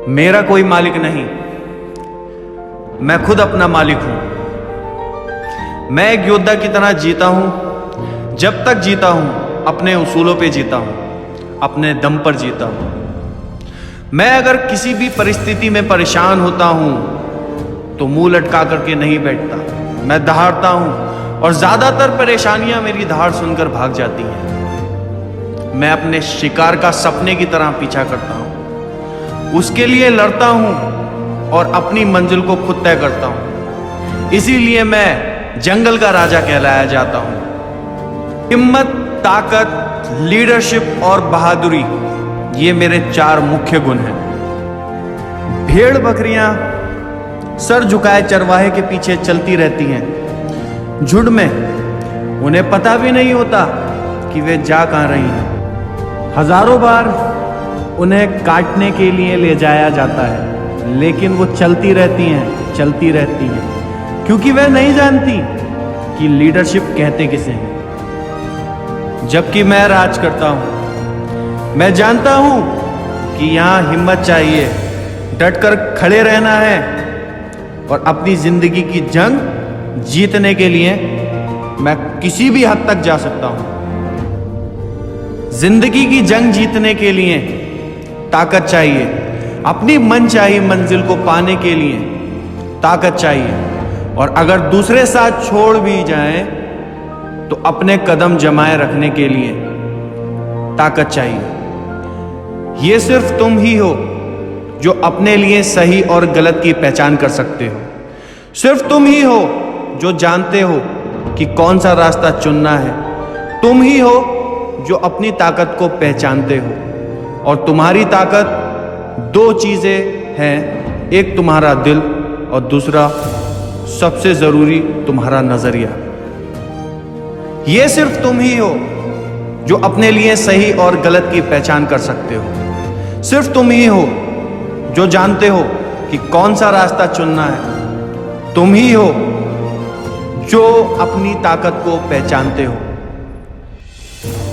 मेरा कोई मालिक नहीं, मैं खुद अपना मालिक हूं। मैं एक योद्धा की तरह जीता हूं। जब तक जीता हूं अपने उसूलों पे जीता हूं, अपने दम पर जीता हूं। मैं अगर किसी भी परिस्थिति में परेशान होता हूं तो मुंह लटका करके नहीं बैठता, मैं दहाड़ता हूं और ज्यादातर परेशानियां मेरी दहाड़ सुनकर भाग जाती हैं। मैं अपने शिकार का सपने की तरह पीछा करता हूं, उसके लिए लड़ता हूं और अपनी मंजिल को खुद तय करता हूं। इसीलिए मैं जंगल का राजा कहलाया जाता हूं। हिम्मत, ताकत, लीडरशिप और बहादुरी, ये मेरे 4 मुख्य गुण हैं। भेड़ बकरियां सर झुकाए चरवाहे के पीछे चलती रहती हैं झुंड में। उन्हें पता भी नहीं होता कि वे जा कहां रही हैं। हजारों बार उन्हें काटने के लिए ले जाया जाता है, लेकिन वो चलती रहती हैं, क्योंकि वे नहीं जानती कि लीडरशिप कहते किसे हैं। जबकि मैं राज करता हूं, मैं जानता हूं कि यहां हिम्मत चाहिए, डटकर खड़े रहना है और अपनी जिंदगी की जंग जीतने के लिए मैं किसी भी हद तक जा सकता हूं। जिंदगी की जंग जीतने के लिए ताकत चाहिए, अपनी मनचाही मंजिल को पाने के लिए ताकत चाहिए, और अगर दूसरे साथ छोड़ भी जाएं तो अपने कदम जमाए रखने के लिए ताकत चाहिए। ये सिर्फ तुम ही हो जो अपने लिए सही और गलत की पहचान कर सकते हो। सिर्फ तुम ही हो जो जानते हो कि कौन सा रास्ता चुनना है। तुम ही हो जो अपनी ताकत को पहचानते हो, और तुम्हारी ताकत 2 चीजें हैं, एक तुम्हारा दिल और दूसरा सबसे जरूरी तुम्हारा नजरिया। ये सिर्फ तुम ही हो जो अपने लिए सही और गलत की पहचान कर सकते हो। सिर्फ तुम ही हो जो जानते हो कि कौन सा रास्ता चुनना है। तुम ही हो जो अपनी ताकत को पहचानते हो।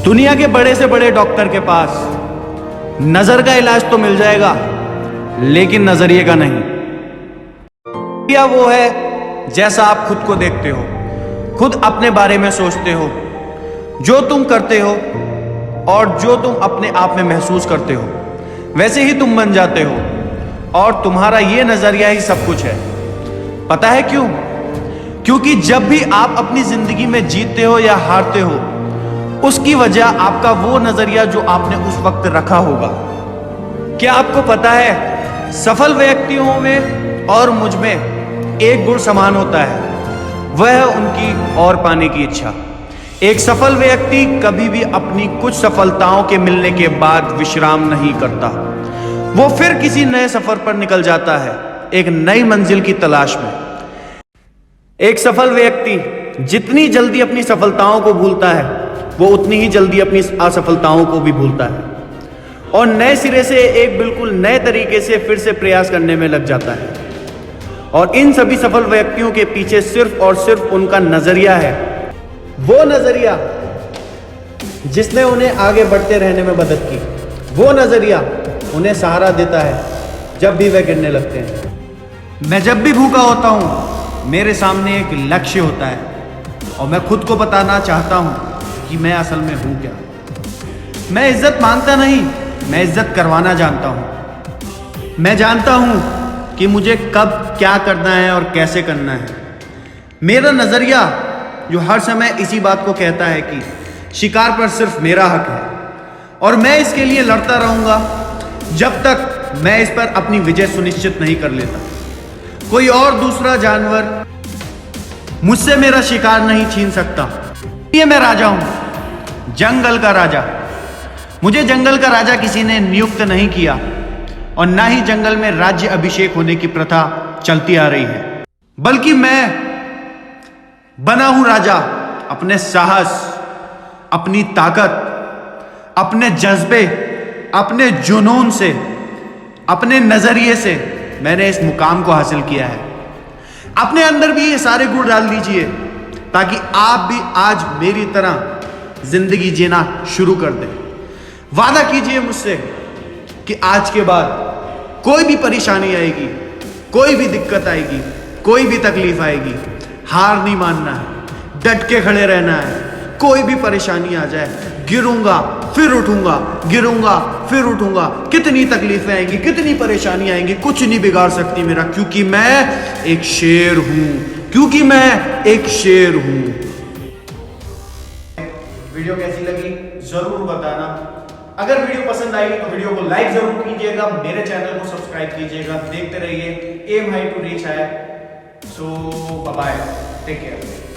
दुनिया के बड़े से बड़े डॉक्टर के पास नजर का इलाज तो मिल जाएगा, लेकिन नजरिए का नहीं। या वो है जैसा आप खुद को देखते हो, खुद अपने बारे में सोचते हो, जो तुम करते हो और जो तुम अपने आप में महसूस करते हो, वैसे ही तुम बन जाते हो, और तुम्हारा ये नजरिया ही सब कुछ है। पता है क्यों? क्योंकि जब भी आप अपनी जिंदगी में जीतते हो या हारते हो, उसकी वजह आपका वो नजरिया जो आपने उस वक्त रखा होगा। क्या आपको पता है, सफल व्यक्तियों में और मुझ में एक गुण समान होता है, वह है उनकी और पाने की इच्छा। एक सफल व्यक्ति कभी भी अपनी कुछ सफलताओं के मिलने के बाद विश्राम नहीं करता। वो फिर किसी नए सफर पर निकल जाता है, एक नई मंजिल की तलाश में। एक सफल व्यक्ति जितनी जल्दी अपनी सफलताओं को भूलता है, वो उतनी ही जल्दी अपनी असफलताओं को भी भूलता है, और नए सिरे से एक बिल्कुल नए तरीके से फिर से प्रयास करने में लग जाता है। और इन सभी सफल व्यक्तियों के पीछे सिर्फ और सिर्फ उनका नजरिया है, वो नजरिया जिसने उन्हें आगे बढ़ते रहने में मदद की। वो नजरिया उन्हें सहारा देता है जब भी वे गिरने लगते हैं। मैं जब भी भूखा होता हूं, मेरे सामने एक लक्ष्य होता है, और मैं खुद को बताना चाहता हूं कि मैं असल में हूं क्या। मैं इज्जत मांगता नहीं, मैं इज्जत करवाना जानता हूं। मैं जानता हूं कि मुझे कब क्या करना है और कैसे करना है। मेरा नजरिया जो हर समय इसी बात को कहता है कि शिकार पर सिर्फ मेरा हक है, और मैं इसके लिए लड़ता रहूंगा जब तक मैं इस पर अपनी विजय सुनिश्चित नहीं कर लेता। कोई और दूसरा जानवर मुझसे मेरा शिकार नहीं छीन सकता। ये मैं राजा हूं, जंगल का राजा। मुझे जंगल का राजा किसी ने नियुक्त नहीं किया, और ना ही जंगल में राज्य अभिषेक होने की प्रथा चलती आ रही है, बल्कि मैं बना हूं राजा अपने साहस, अपनी ताकत, अपने जज्बे, अपने जुनून से, अपने नजरिए से मैंने इस मुकाम को हासिल किया है। अपने अंदर भी ये सारे गुण डाल दीजिए, ताकि आप भी आज मेरी तरह जिंदगी जीना शुरू कर दें। वादा कीजिए मुझसे कि आज के बाद कोई भी परेशानी आएगी, कोई भी दिक्कत आएगी, कोई भी तकलीफ आएगी, हार नहीं मानना है, डट के खड़े रहना है। कोई भी परेशानी आ जाए, गिरूंगा फिर उठूंगा, गिरूंगा फिर उठूंगा। कितनी तकलीफें आएंगी, कितनी परेशानी आएंगी, कुछ नहीं बिगाड़ सकती मेरा, क्योंकि मैं एक शेर हूं, क्योंकि मैं एक शेर हूं। वीडियो कैसी लगी जरूर बताना। अगर वीडियो पसंद आई तो वीडियो को लाइक जरूर कीजिएगा, मेरे चैनल को सब्सक्राइब कीजिएगा। देखते रहिए एम हाई टू रीच है। सो बाय, टेक केयर।